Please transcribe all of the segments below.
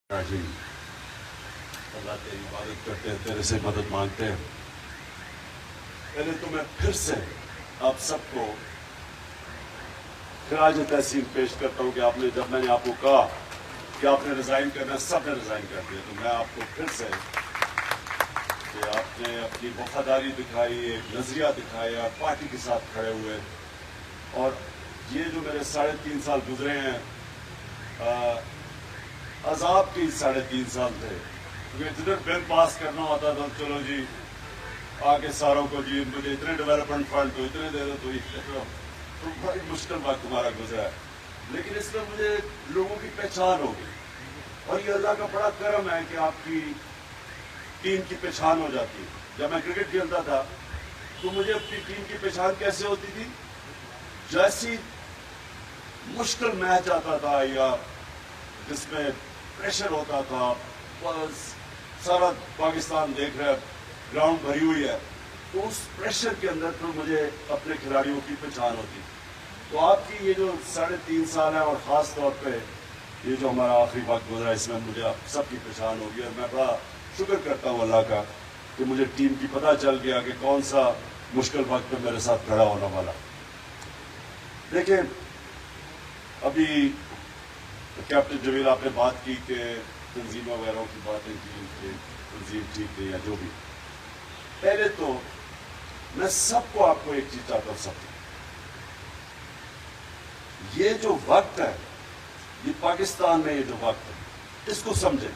اللہ تیری عبادت کرتے ہیں، تیرے سے مدد مانگتے ہیں۔ پہلے تو میں پھر سے آپ سب کو خراج تحسین پیش کرتا ہوں کہ جب میں نے آپ کو کہا کہ آپ نے ریزائن کرنا، سب نے ریزائن کر دیا، تو میں آپ کو پھر سے کہ آپ نے اپنی وفاداری دکھائی، ایک نظریہ دکھایا، پارٹی کے ساتھ کھڑے ہوئے، اور یہ جو میرے 3.5 سال گزرے ہیں، عذاب کے 3.5 سال تھے، کیونکہ جدھر بل پاس کرنا ہوتا تھا چلو جی آگے ساروں کو جی مجھے اتنے ڈیولپمنٹ فنڈ تو اتنے دے دو، تو بڑی مشکل وقت ہمارا گزرا ہے، لیکن اس میں مجھے لوگوں کی پہچان ہو گئی، اور یہ اللہ کا بڑا کرم ہے کہ آپ کی ٹیم کی پہچان ہو جاتی ہے۔ جب میں کرکٹ کھیلتا تھا تو مجھے اپنی ٹیم کی پہچان کیسے ہوتی تھی؟ جیسی مشکل میچ آتا تھا یا جس میں پریشر ہوتا تھا، سارا پاکستان دیکھ رہا ہے، گراؤنڈ بھری ہوئی ہے، تو اس پریشر کے اندر پھر مجھے اپنے کھلاڑیوں کی پہچان ہوتی۔ تو آپ کی یہ جو 3.5 سال ہے، اور خاص طور پہ یہ جو ہمارا آخری وقت گزرا ہے، اس میں مجھے آپ سب کی پہچان ہوگی، اور میں بڑا شکر کرتا ہوں اللہ کا کہ مجھے ٹیم کی پتہ چل گیا کہ کون سا مشکل وقت میں میرے ساتھ کھڑا ہونے والا۔ دیکھیں، ابھی کیپٹن جمیل آپ نے بات کی کہ تنظیم وغیرہ کی باتیں کی کہ تنظیم ٹھیک نہیں ہے، جو بھی۔ پہلے تو میں سب کو آپ کو ایک چیز چاہتا ہوں، سب یہ جو وقت ہے، یہ پاکستان میں یہ جو وقت ہے، اس کو سمجھیں۔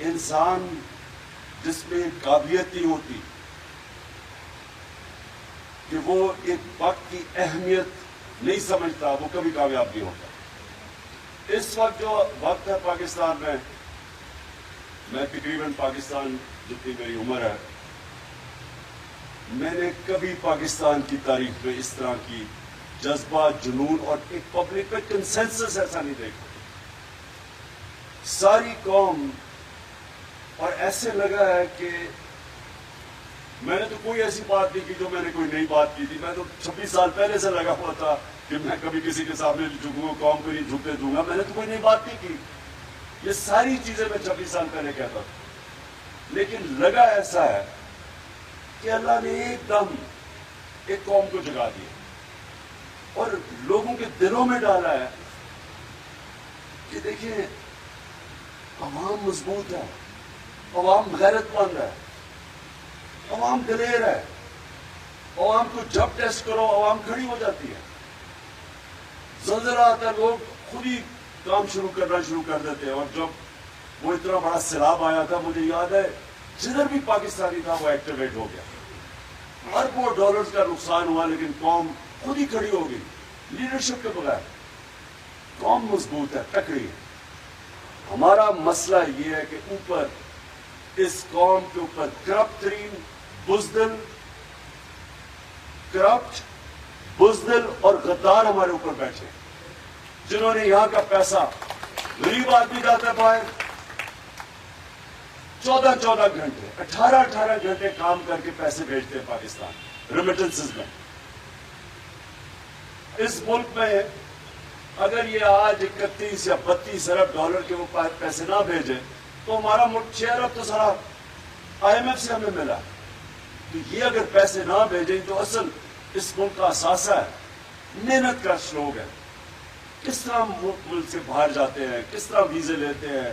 انسان جس میں قابلیت نہیں ہوتی کہ وہ ایک وقت کی اہمیت نہیں سمجھتا، وہ کبھی کامیاب نہیں ہوتا۔ اس وقت جو وقت ہے پاکستان میں تقریباً پاکستان جتنی میری عمر ہے، میں نے کبھی پاکستان کی تاریخ میں اس طرح کی جذبہ، جنون اور ایک پبلک میں کنسنسس ایسا نہیں دیکھا۔ ساری قوم، اور ایسے لگا ہے کہ میں نے تو کوئی ایسی بات نہیں کی جو میں نے کوئی نئی بات کی تھی، میں تو 26 سال پہلے سے لگا ہوا تھا کہ میں کبھی کسی کے سامنے نہیں جھکوں گا، قوم کو نہیں جھکنے دوں گا، میں نے تو کوئی نئی بات نہیں کی۔ یہ ساری چیزیں میں 26 سال پہلے کہتا تھا، لیکن لگا ایسا ہے کہ اللہ نے ایک دم ایک قوم کو جگا دیا اور لوگوں کے دلوں میں ڈالا ہے کہ دیکھیں، عوام مضبوط ہے، عوام غیرت مند ہے، عوام دلیر ہے، عوام کو جب ٹیسٹ کرو عوام کھڑی ہو جاتی ہے۔ زلزلہ آتا ہے، لوگ خود ہی کام شروع کر دیتے ہیں، اور جب وہ اتنا بڑا سیلاب آیا تھا، مجھے یاد ہے جدھر بھی پاکستانی تھا وہ ایکٹیویٹ ہو گیا، اربوں ڈالرز کا نقصان ہوا، لیکن قوم خود ہی کھڑی ہو گئی لیڈرشپ کے بغیر۔ قوم مضبوط ہے، تکڑی ہے۔ ہمارا مسئلہ یہ ہے کہ اوپر اس قوم کے اوپر کرپٹ ترین، بزدل اور غدار ہمارے اوپر بیٹھے، جنہوں نے یہاں کا پیسہ، غریب آدمی جاتا ہے باہر 14 گھنٹے 18 گھنٹے کام کر کے پیسے بھیجتے ہیں پاکستان ریمیٹنسز میں۔ اس ملک میں اگر یہ آج 31 یا 32 ارب ڈالر کے وہ پیسے نہ بھیجیں تو ہمارا ملک 6 ارب تو سارا IMF سے ہمیں ملا۔ تو یہ اگر پیسے نہ بھیجیں تو اصل اس ملک کا اثاثہ ہے، محنت کش لوگ ہیں، کس طرح ملک سے باہر جاتے ہیں، کس طرح ویزے لیتے ہیں،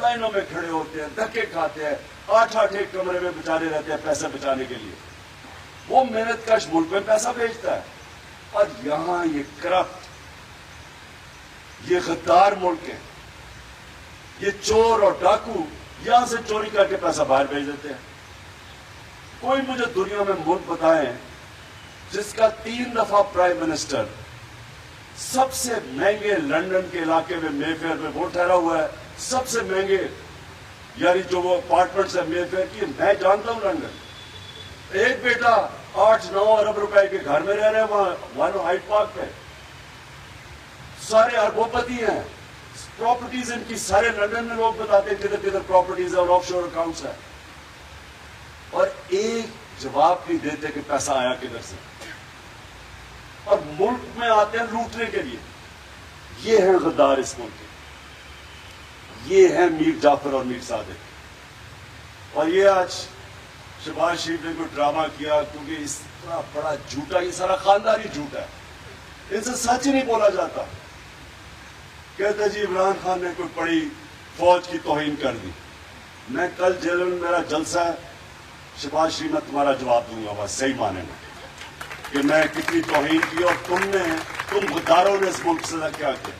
لائنوں میں کھڑے ہوتے ہیں، دھکے کھاتے ہیں، 8 ایک کمرے میں بچارے رہتے ہیں پیسہ بچانے کے لیے۔ وہ محنت کش ملک میں پیسہ بھیجتا ہے، اور یہاں یہ کرپٹ، یہ غدار ملک ہے، یہ چور اور ڈاکو یہاں سے چوری کر کے پیسہ باہر بھیج دیتے ہیں۔ کوئی مجھے دنیا میں ملک بتائیں جس کا 3 دفعہ پرائم منسٹر سب سے مہنگے لنڈن کے علاقے میں مے فیئر میں وہ ٹھہرا ہوا ہے، سب سے مہنگے، یعنی جو وہ اپارٹمنٹس ہیں مے فیئر کی، میں جانتا ہوں لنڈن، ایک بیٹا 8-9 ارب روپے کے گھر میں رہ رہے ہیں وہاں وان ہائٹ پارک پہ، سارے اربوں پتی ہیں، پراپرٹیز ان کی سارے لنڈن میں لوگ بتاتے ہیں کدھر کدھر پراپرٹیز اور آف شور اکاؤنٹس ہیں، اور ایک جواب نہیں دیتے کہ پیسہ آیا کدھر سے، اور ملک میں آتے ہیں لوٹنے کے لیے۔ یہ ہیں غدار اس ملک کے، یہ ہیں میر جعفر اور میر صادق. اور یہ آج شہباز شریف نے کوئی ڈرامہ کیا کیونکہ اس طرح بڑا جھوٹا، یہ سارا خاندانی جھوٹا ہے، ان سے سچ ہی نہیں بولا جاتا. کہتے جی عمران خان نے کوئی بڑی فوج کی توہین کر دی. میں کل جیل میں میرا جلسہ ہے، شہباز شریف میں تمہارا جواب دوں گا بس صحیح معنی میں کہ میں کتنی توہین کی اور تم غداروں نے اس ملک سے کیا کیا.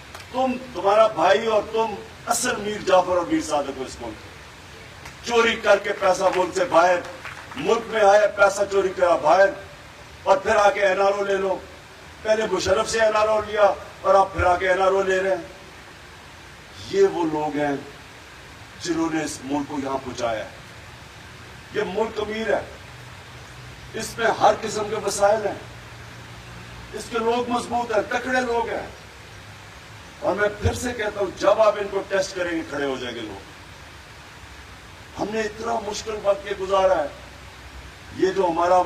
تمہارا بھائی اور تم اصل میر جعفر اور میر صادق کو اس ملک چوری کر کے پیسہ ملک سے باہر، ملک میں آئے پیسہ چوری کرا باہر اور پھر آ کے این آر او لے لو. پہلے مشرف سے این آر او لیا اور آپ پھر آ کے این آر او لے رہے ہیں. یہ وہ لوگ ہیں جنہوں نے اس ملک کو یہاں پہنچایا ہے. یہ ملک امیر ہے، اس میں ہر قسم کے وسائل ہیں، اس کے لوگ مضبوط ہیں، تکڑے لوگ ہیں. اور میں پھر سے کہتا ہوں جب آپ ان کو ٹیسٹ کریں گے کھڑے ہو جائیں گے لوگ. ہم نے اتنا مشکل وقت یہ گزارا ہے. یہ جو ہمارا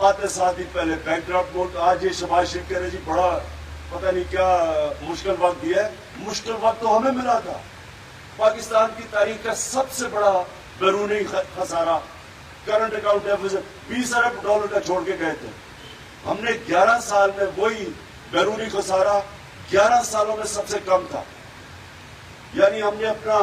آتے ساتھ ہی پہلے بینکرپٹ ملک، آج یہ شہباز شریف کہہ رہے جی بڑا پتہ نہیں کیا مشکل وقت دیا ہے. مشکل وقت تو ہمیں ملا تھا. پاکستان کی تاریخ کا سب سے بڑا بیرونی خسارہ، کرنٹ اکاؤنٹ ڈیفیسٹ 20 ارب ڈالر کا چھوڑ کے گئے تھے. ہم نے 11 سال میں وہی بیرونی خسارہ 11 سالوں میں سب سے کم تھا. یعنی ہم نے اپنا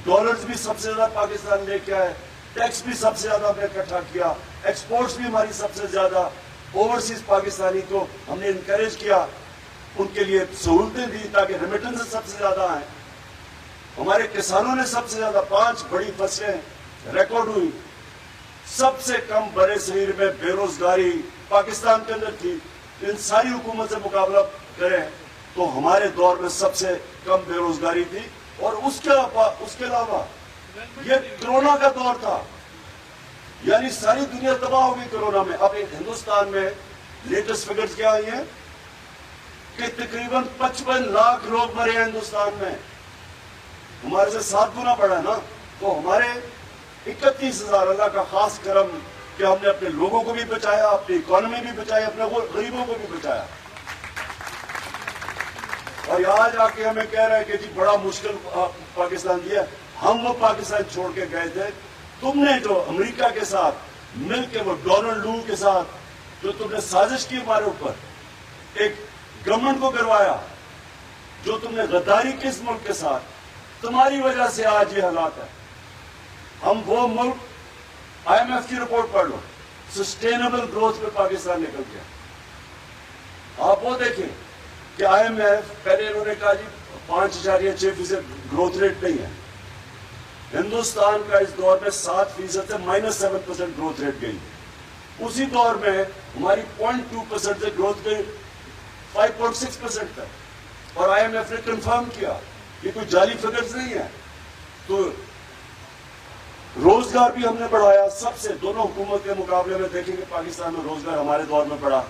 ڈالرز بھی سب سے زیادہ پاکستان لے کے آئے، ٹیکس بھی سب سے زیادہ ہم نے اکٹھا کیا، ایکسپورٹس بھی ہماری سب سے زیادہ، اوورسیز پاکستانی کو ہم نے انکریج کیا، ان کے لیے سہولتیں دی تاکہ ریمیٹنس سب سے زیادہ آئیں. ہمارے کسانوں نے سب سے زیادہ 5 بڑی فصلیں ریکارڈ ہوئی. سب سے کم برے صغیر میں بے روزگاری پاکستان کے اندر تھی. ان ساری حکومت سے مقابلہ کریں تو ہمارے دور میں سب سے کم بے روزگاری تھی. اور اس کے علاوہ یہ کرونا کا دور تھا، یعنی ساری دنیا تباہ ہو گئی کرونا میں. اب ہندوستان میں لیٹسٹ فگرز کیا آئی ہیں کہ تقریباً 55 لاکھ لوگ مرے ہیں ہندوستان میں. ہمارے سے 7 گنا بڑھا ہے نا. تو ہمارے 31,000 اللہ کا خاص کرم کہ ہم نے اپنے لوگوں کو بھی بچایا، اپنی اکانومی بھی بچائی، اپنے غریبوں کو بھی بچایا. اور آج آ کے ہمیں کہہ رہے ہیں کہ جی بڑا مشکل پاکستان دیا. ہم وہ پاکستان چھوڑ کے گئے تھے. تم نے جو امریکہ کے ساتھ مل کے وہ ڈونلڈ لو کے ساتھ جو تم نے سازش کی ہمارے اوپر، ایک گورنمنٹ کو کروایا، جو تم نے غداری کی اس ملک کے ساتھ، تمہاری وجہ سے آج یہ حالات ہے. ہم وہ ملک آئی ایم ایف کی رپورٹ پڑھ لو، سسٹینیبل گروتھ پہ پاکستان نکل گیا. آپ وہ دیکھیں کہ آئی ایم ایف پہلے انہوں نے کہا جی 5.6% گروتھ ریٹ نہیں ہے. ہندوستان کا اس دور میں 7% سے -7% گروتھ ریٹ گئی. اسی دور میں ہماری 0.2% سے گروتھ گئی 5.6% تک. اور آئی ایم ایف نے کنفرم کیا یہ کوئی جعلی فگرز نہیں ہے. تو روزگار بھی ہم نے بڑھایا سب سے، دونوں حکومت کے مقابلے میں دیکھیں کہ پاکستان میں روزگار ہمارے دور میں بڑھا.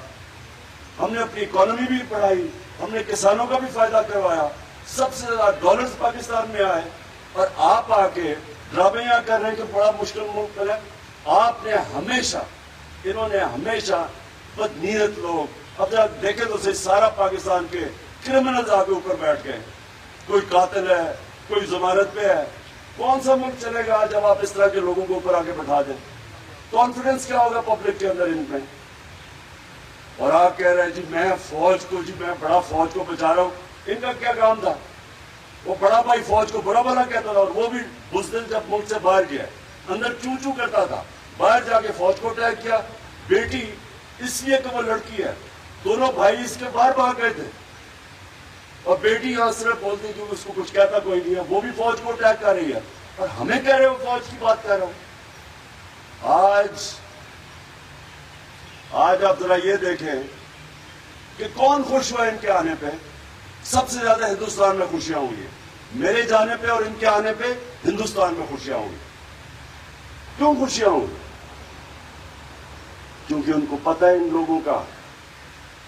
ہم نے اپنی اکانومی بھی بڑھائی، ہم نے کسانوں کا بھی فائدہ کروایا. سب سے زیادہ ڈالرز پاکستان میں آئے. اور آپ آ کے ڈرامے یہاں کر رہے ہیں کہ بڑا مشکل ملک ہے. آپ نے ہمیشہ، انہوں نے ہمیشہ بدنیت لوگ، اب جب دیکھیں تو سارا پاکستان کے کرمنلز آ کے اوپر بیٹھ گئے. کوئی قاتل ہے، کوئی ضمانت پہ ہے. کون سا ملک چلے گا جب آپ اس طرح کے لوگوں کو اوپر آ کے بٹھا دیں؟ کانفیڈنس کیا ہوگا پبلک کے اندر ان میں؟ اور آپ کہہ رہے ہیں جی میں فوج کو، جی میں بڑا فوج کو بچا رہا ہوں. ان کا کیا کام تھا؟ وہ بڑا بھائی فوج کو برا بھلا کہتا تھا. اور وہ بھی بزدل جب ملک سے باہر گیا اندر چوں چوں کرتا تھا، باہر جا کے فوج کو اٹیک کیا. بیٹی اس لیے کہ وہ لڑکی ہے، دونوں بھائی اس کے باہر بھاگ گئے تھے. اور بیٹی یہاں صرف بولتی کہ اس کو کچھ کہتا کوئی نہیں ہے، وہ بھی فوج کو اٹیک کر رہی ہے. اور ہمیں کہہ رہے ہو فوج کی بات کر رہا ہوں. آج آپ ذرا یہ دیکھیں کہ کون خوش ہوا ان کے آنے پہ. سب سے زیادہ ہندوستان میں خوشیاں ہوئی. میرے جانے پہ اور ان کے آنے پہ ہندوستان میں خوشیاں ہوئی. کیوں خوشیاں ہوئی؟ کیونکہ ان کو پتہ ہے ان لوگوں کا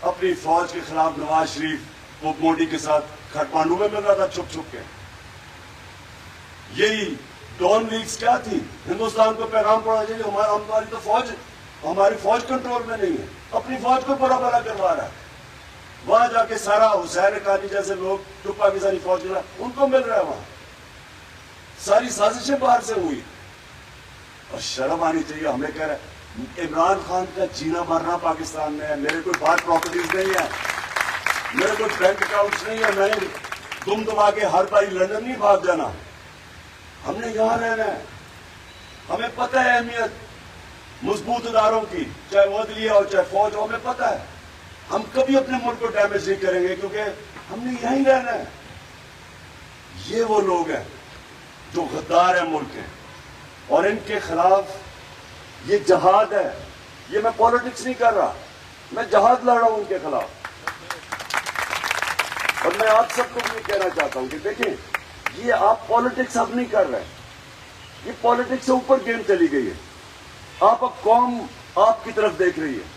اپنی فوج کے خلاف نواز شریف وہ مودی کے ساتھ کھٹمانڈو میں مل رہا تھا چھپ چھپ کے. یہی ڈون لیگز کیا تھی؟ ہندوستان کو پیغام پڑا چاہیے ہماری فوج کنٹرول میں نہیں ہے، اپنی فوج کو برا بھلا کروا رہا ہے. وہاں جا کے سارا حسین حقانی جیسے لوگ جو پاکستانی فوج کے ان کو مل رہا ہے وہاں. ساری سازشیں باہر سے ہوئی. اور شرم آنی چاہیے. ہمیں کہہ رہے ہیں عمران خان کا جینا مرنا پاکستان میں ہے. میرے کوئی بات پراپرٹیز نہیں ہے, میرے کوئی بینک اکاؤنٹس نہیں ہے. میں نے تم دبا کے ہر باری لندن نہیں بھاگ جانا. ہم نے یہاں رہنا ہے. ہمیں پتہ ہے اہمیت مضبوط اداروں کی, چاہے وہ عدلیہ ہو چاہے فوج ہو. ہمیں پتہ ہے ہم کبھی اپنے ملک کو ڈیمیج نہیں کریں گے کیونکہ ہم نے یہیں رہنا ہے. یہ وہ لوگ ہیں جو غدار ہیں ملک کے, اور ان کے خلاف یہ جہاد ہے. یہ میں پالیٹکس نہیں کر رہا, میں جہاد لڑ رہا ہوں ان کے خلاف. اور میں آپ سب کو یہ کہنا چاہتا ہوں کہ دیکھیں یہ آپ پالیٹکس اب نہیں کر رہے, یہ پالیٹکس سے اوپر گیم چلی گئی ہے. آپ اب قوم آپ کی طرف دیکھ رہی ہے.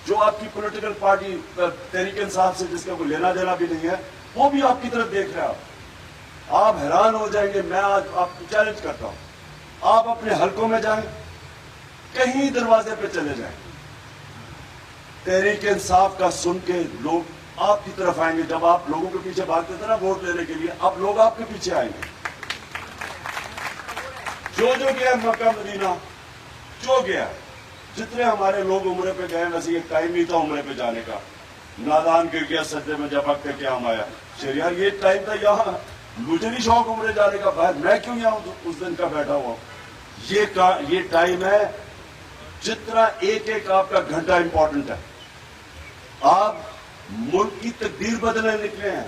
جو آپ کی پولیٹیکل پارٹی تحریک انصاف سے جس کا کوئی لینا دینا بھی نہیں ہے وہ بھی آپ کی طرف دیکھ رہا ہے. آپ حیران ہو جائیں گے. میں آج آپ کو چیلنج کرتا ہوں, آپ اپنے حلقوں میں جائیں, کہیں دروازے پہ چلے جائیں, تحریک انصاف کا سن کے لوگ آپ کی طرف آئیں گے. جب آپ لوگوں کے پیچھے بھاگتے تھے نا ووٹ لینے کے لیے, اب لوگ آپ کے پیچھے آئیں گے. جو گیا مکہ مدینہ, جو گیا, جتنے ہمارے لوگ عمرے پہ گئے, ویسے یہ ٹائم نہیں تھا عمرے پہ جانے کا. نادان گر گیا سجدے میں جب وقت کیا ہم آیا. شریعر یہ ٹائم تھا, یہاں مجھے نہیں شوق عمرے جانے کا, باہر میں کیوں یہاں اس دن کا بیٹھا ہوا ہوں. یہ ٹائم ہے جتنا ایک ایک آپ کا گھنٹہ امپورٹنٹ ہے. آپ ملک کی تقدیر بدلنے نکلے ہیں.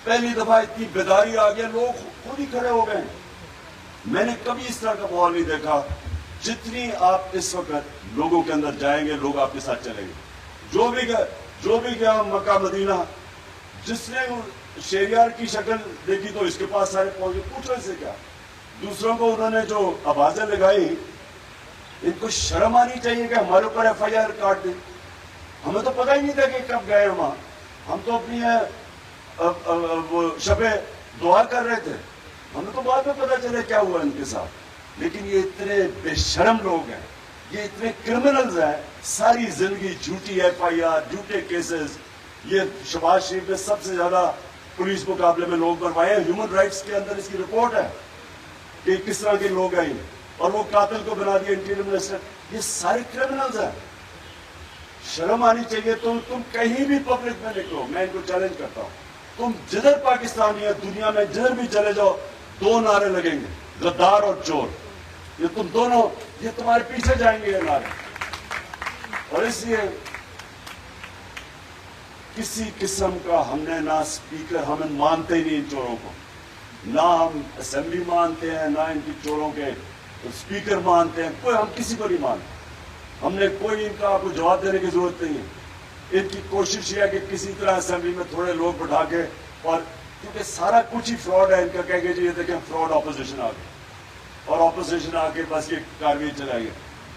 پہلی دفعہ اتنی بیداری آ گیا, لوگ خود ہی کھڑے ہو گئے. میں نے کبھی اس طرح کا ماحول نہیں دیکھا. جتنی آپ اس وقت لوگوں کے اندر جائیں گے لوگ آپ کے ساتھ چلیں گے. جو بھی گیا مکہ مدینہ, جس نے شہریار کی شکل دیکھی تو اس کے پاس سارے پہنچے, پوچھو اس سے کیا. دوسروں کو انہوں نے جو آوازیں لگائی, ان کو شرم آنی چاہیے کہ ہمارے اوپر ایف آئی آر کاٹ دیں. ہمیں تو پتہ ہی نہیں تھا کہ کب گئے وہاں. ہم تو اپنی وہ شب دعا کر رہے تھے. ہمیں تو بعد میں پتہ چلے کیا ہوا ان کے ساتھ. لیکن یہ اتنے بے شرم لوگ ہیں, یہ اتنے کرمنلز ہیں. ساری زندگی جھوٹی ایف آئی آر, جھوٹے کیسز. یہ شہباز شریف نے سب سے زیادہ پولیس مقابلے میں لوگ مروائے ہیں. ہیومن رائٹس کے اندر اس کی رپورٹ ہے کہ کس طرح کے لوگ ہیں, اور وہ قاتل کو بنا دیا انٹیریئر منسٹر. یہ سارے کرمنلز ہیں. شرم آنی چاہیے. تم کہیں بھی پبلک میں نکلو, میں ان کو چیلنج کرتا ہوں, تم جدھر پاکستانی ہے دنیا میں جدھر بھی چلے جاؤ, دو نعرے لگیں گے, غدار اور چور. یہ تم دونوں, یہ تمہارے پیچھے جائیں گے یہ نعرے. اور اس لیے کسی قسم کا ہم نے نہ اسپیکر, ہم مانتے ہی نہیں ان چوروں کو. نہ ہم اسمبلی مانتے ہیں, نہ ان کی چوروں کے اسپیکر مانتے ہیں. کوئی, ہم کسی کو نہیں مانتے. ہم نے کوئی ان کا آپ کو جواب دینے کی ضرورت نہیں ہے. ان کی کوشش یہ ہے کہ کسی طرح اسمبلی میں تھوڑے لوگ بٹھا کے, اور کیونکہ سارا کچھ ہی فراڈ ہے ان کا, کہہ کے جی یہ دیکھیں فراڈ اپوزیشن آ گئی, اور اپوزیشن آ کے بس یہ کارروائی چلائے گی.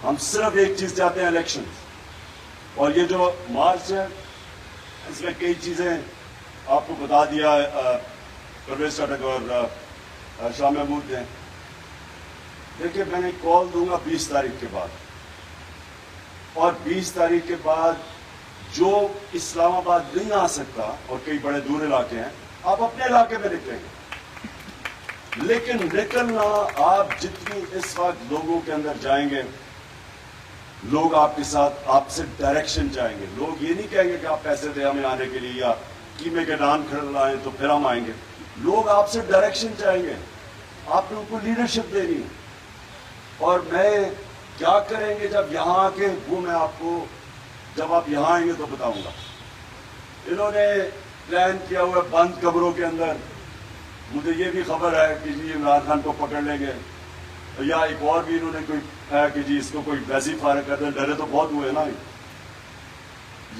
ہم صرف ایک چیز چاہتے ہیں, الیکشن. اور یہ جو مارچ ہے اس میں کئی چیزیں آپ کو بتا دیا پرویز ٹاٹک اور شاہ محمود نے. دیکھیے میں نے کال دوں گا 20 تاریخ کے بعد, اور 20 تاریخ کے بعد جو اسلام آباد نہیں آ سکتا, اور کئی بڑے دور علاقے ہیں, آپ اپنے علاقے میں نکلیں گے. لیکن نکلنا, آپ جتنی اس وقت لوگوں کے اندر جائیں گے, لوگ آپ کے ساتھ, آپ سے ڈائریکشن چاہیں گے. لوگ یہ نہیں کہیں گے کہ آپ پیسے دیں ہمیں آنے کے لیے, یا قیمے کے ڈان کھڑ لائیں تو پھر ہم آئیں گے. لوگ آپ سے ڈائریکشن چاہیں گے, آپ نے ان کو لیڈرشپ دینی ہے. اور میں کیا کریں گے جب یہاں آ کے, وہ میں آپ کو جب آپ یہاں آئیں گے تو بتاؤں گا. انہوں نے پلان کیا ہوا بند قبروں کے اندر. مجھے یہ بھی خبر ہے کہ جی عمران خان کو پکڑ لیں گے, یا ایک اور بھی انہوں نے کوئی ہے کہ جی اس کو کوئی ویسی فارغ کر دیں. ڈرے تو بہت ہوئے نا.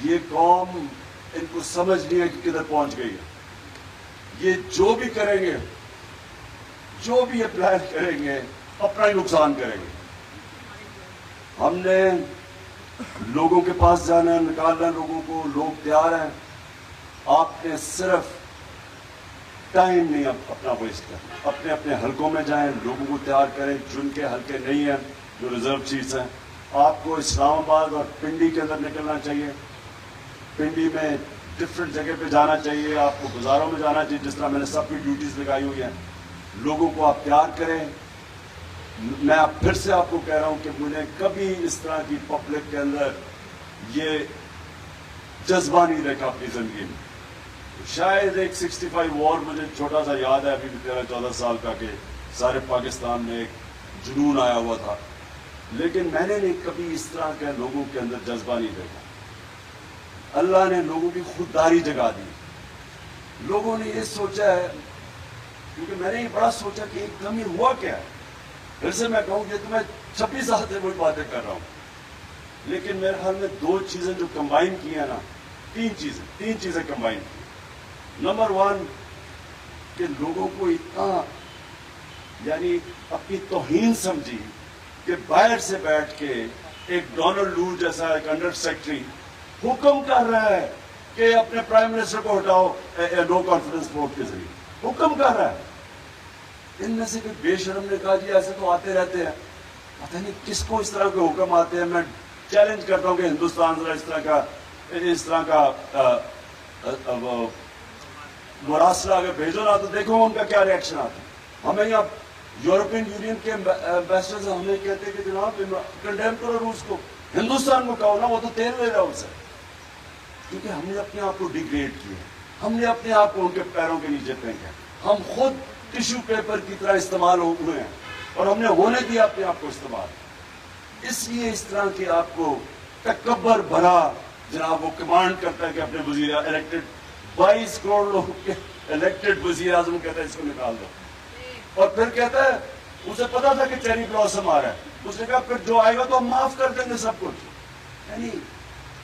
یہ قوم, ان کو سمجھ نہیں ہے کہ کدھر پہنچ گئی ہے. یہ جو بھی کریں گے, جو بھی یہ پلان کریں گے, اپنا ہی نقصان کریں گے. ہم نے لوگوں کے پاس جانا ہے, نکالنا لوگوں کو, لوگ تیار ہیں. آپ نے صرف ٹائم نہیں اپنا ویسٹ کرنا. اپنے اپنے حلقوں میں جائیں, لوگوں کو تیار کریں. جن کے حلقے نہیں ہیں, جو ریزرو سیٹس ہیں, آپ کو اسلام آباد اور پنڈی کے اندر نکلنا چاہیے. پنڈی میں ڈفرینٹ جگہ پہ جانا چاہیے, آپ کو بازاروں میں جانا چاہیے, جس طرح میں نے سب کی ڈیوٹیز لگائی ہوئی ہیں. لوگوں کو آپ پیار کریں. میں پھر سے آپ کو کہہ رہا ہوں کہ مجھے کبھی اس طرح کی پبلک کے اندر یہ جذبہ نہیں دیکھا اپنی زندگی میں. شاید ایک 65 وار مجھے چھوٹا سا یاد ہے ابھی بھی 13-14 سال کا, کہ سارے پاکستان میں ایک جنون آیا ہوا تھا, لیکن میں نے نہیں کبھی اس طرح کے لوگوں کے اندر جذبہ نہیں دیکھا. اللہ نے لوگوں کی خودداری جگا دی. لوگوں نے یہ سوچا ہے, کیونکہ میں نے یہ بڑا سوچا کہ ایک دم یہ ہوا کیا ہے. پھر سے میں کہوں کہ تو میں 26 سال سے وہی باتیں کر رہا ہوں, لیکن میرے خیال میں دو چیزیں جو کمبائن کی ہیں نا, تین چیزیں کمبائن کی. نمبر 1 کہ لوگوں کو اتنا یعنی اپنی توہین سمجھی کہ باہر سے بیٹھ کے ایک ڈونلڈ لو جیسا ایک انڈر سیکرٹری حکم کر رہا ہے کہ اپنے پرائم منسٹر کو ہٹاؤ نو کانفیڈنس ووٹ کے ذریعے, حکم کر رہا ہے. ان میں سے کوئی بے شرم نے کہا جی ایسے تو آتے رہتے ہیں, پتہ نہیں کس کو اس طرح کے حکم آتے ہیں. میں چیلنج کرتا ہوں کہ ہندوستان ذرا اس طرح کا مراسلہ اگر بھیجو نا تو دیکھو ان کا کیا ریئیکشن آتا ہے. ہمیں یہاں یورپین یونین کے ایمبیسڈرز ہمیں کہتے ہیں کہ جناب کنڈیم کرو روس کو, ہندوستان کو کہو نا, وہ تو تیل لے رہا ہے ان سے. کیونکہ ہم نے اپنے آپ کو ڈیگریڈ کیا, ہم نے اپنے آپ کو ان کے پیروں کے نیچے پھینکا. ہم خود ٹیشو پیپر کی طرح استعمال ہوئے ہیں اور ہم نے ہونے دیا اپنے آپ کو استعمال. اس لیے اس طرح کے آپ کو تکبر بھرا جناب وہ کمانڈ کرتا ہے کہ اپنے وزیر الیکٹڈ 22 کروڑ لوگ کے الیکٹڈ وزیر اعظم کہتا ہے اس کو نکال دو, اور پھر کہتا ہے اسے پتا تھا کہ چیری بلاسم آ رہا ہے, اس نے کہا پھر جو آئے گا تو ہم معاف کر دیں گے سب کچھ. یعنی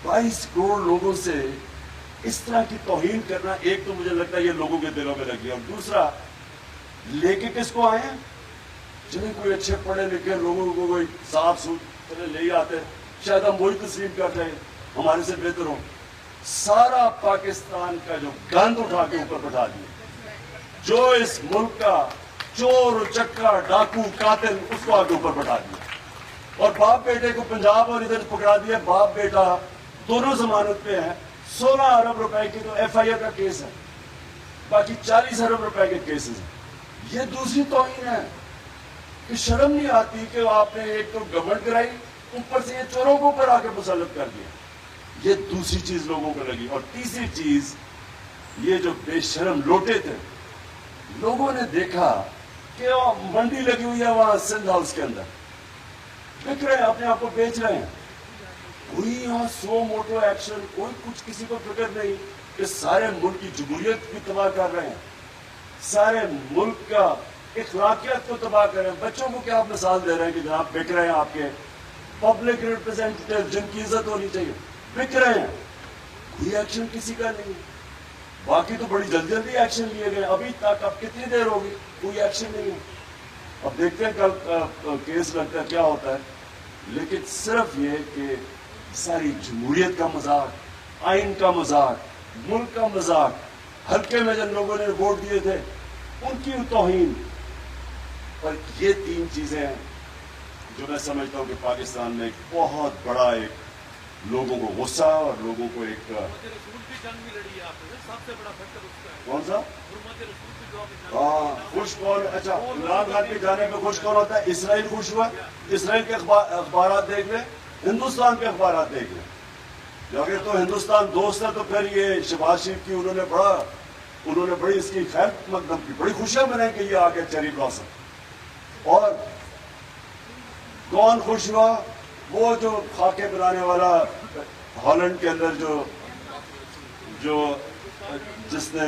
22 کروڑ لوگوں سے اس طرح کی توہین کرنا, ایک تو مجھے لگتا ہے یہ لوگوں کے دلوں میں لگی, اور دوسرا لے کے کس کو آئے ہیں, جنہیں کوئی اچھے پڑھے لکھے لوگوں کو کوئی صاف سوچ لے ہی آتے, شاید ہم وہی تسلیم کرتے ہیں ہمارے سے بہتر ہو. سارا پاکستان کا جو گند اٹھا کے اوپر بٹھا دیا, جو اس ملک کا چور چکا ڈاکو قاتل اس کو آگے اوپر بٹھا دیا, اور باپ بیٹے کو پنجاب اور ادھر پکڑا دیا. باپ بیٹا دونوں ضمانت پہ ہیں. 16 ارب روپے کی تو FIR کا کیس ہے, باقی 40 ارب روپے کے کیسز ہیں. یہ دوسری توہین ہے کہ شرم نہیں آتی کہ آپ نے ایک تو گورنمنٹ کرائی, اوپر سے یہ چوروں کو اوپر آ کے مسلط کر دیا. یہ دوسری چیز لوگوں کو لگی. اور تیسری چیز یہ جو بے شرم لوٹے تھے, لوگوں نے دیکھا کہ منڈی لگی ہوئی ہے وہاں سندھ ہاؤس کے اندر, بک رہے ہیں, اپنے آپ کو بیچ رہے ہیں. کوئی یہاں سو موٹو ایکشن, کوئی کچھ کسی کو فکر نہیں کہ سارے ملک کی جمہوریت بھی تباہ کر رہے ہیں, سارے ملک کا اخلاقیات کو تباہ کر رہے ہیں. بچوں کو کیا آپ مثال دے رہے ہیں کہ جناب بک رہے ہیں آپ کے پبلک ریپرزینٹیٹیو جن کی عزت ہونی چاہیے, بک رہے ہیں. کوئی ایکشن کسی کا نہیں. باقی تو بڑی جلدی جلدی ایکشن لیے گئے, ابھی تک اب کتنی دیر ہوگی, کوئی ایکشن نہیں ہے. اب دیکھتے ہیں کل کیس لگتا ہے کیا ہوتا ہے. لیکن صرف یہ کہ ساری جمہوریت کا مذاق, آئین کا مذاق, ملک کا مذاق, حلقے میں جن لوگوں نے ووٹ دیے تھے ان کی توہین, اور یہ 3 چیزیں ہیں جو میں سمجھتا ہوں کہ پاکستان میں ایک بہت بڑا ایک لوگوں کو غصہ اور لوگوں کو ایک کون سا خوش کون, اچھا عمران خان کے جانے پہ خوش کون ہوتا ہے؟ اسرائیل خوش ہوا. اسرائیل کے اخبارات دیکھ لیں, ہندوستان کے اخبارات دیکھ لیں. اگر تو ہندوستان دوست ہے تو پھر یہ شہباز شریف کی انہوں نے بڑی اس کی خیر مقدم کی, بڑی خوشیاں منائی کہ یہ آ گیا چیری بلاسم. اور کون خوش ہوا؟ وہ جو خاکے بنانے والا ہالینڈ کے اندر جو جس نے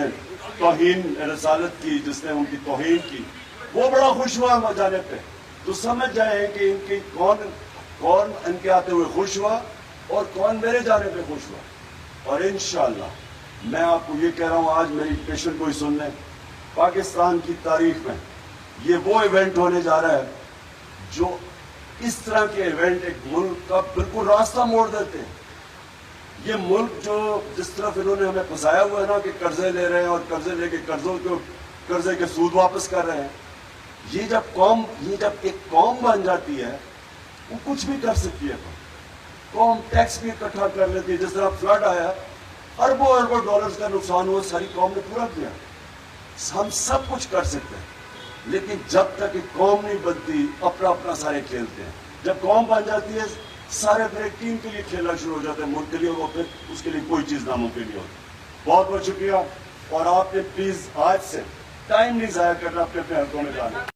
توہین رسالت کی, جس نے ان کی توہین کی, وہ بڑا خوش ہوا جانے پہ. تو سمجھ جائیں کہ ان کی کون ان کے آتے ہوئے خوش ہوا اور کون میرے جانے پہ خوش ہوا. اور انشاءاللہ میں آپ کو یہ کہہ رہا ہوں, آج میری پیشن کو ہی سن لیں, پاکستان کی تاریخ میں یہ وہ ایونٹ ہونے جا رہا ہے جو اس طرح کے ایونٹ ایک ملک کا بالکل راستہ موڑ دیتے ہیں. یہ ملک جو جس طرف انہوں نے ہمیں پھنسایا ہوا ہے نا کہ قرضے لے رہے ہیں اور قرضے لے کے قرضے کے سود واپس کر رہے ہیں, یہ جب ایک قوم بن جاتی ہے وہ کچھ بھی کر سکتی ہے. قوم ٹیکس بھی اکٹھا کر لیتی ہے. جس طرح فلڈ آیا, اربوں اربوں ڈالرز کا نقصان ہوا، ساری قوم نے پورا کیا. ہم سب کچھ کر سکتے ہیں، لیکن جب تک کہ قوم نہیں بنتی اپنا اپنا سارے کھیلتے ہیں. جب قوم بن جاتی ہے سارے پھر ایک ٹیم کے لیے کھیلنا شروع ہو جاتے ہیں، ملک کے لیے، وہ پھر اس کے لیے کوئی چیز ناممکن نہیں ہوتی. بہت بہت شکریہ. اور آپ نے پلیز آج سے ٹائم نہیں ضائع کرنا، اپنے اپنے حلقوں میں جانا.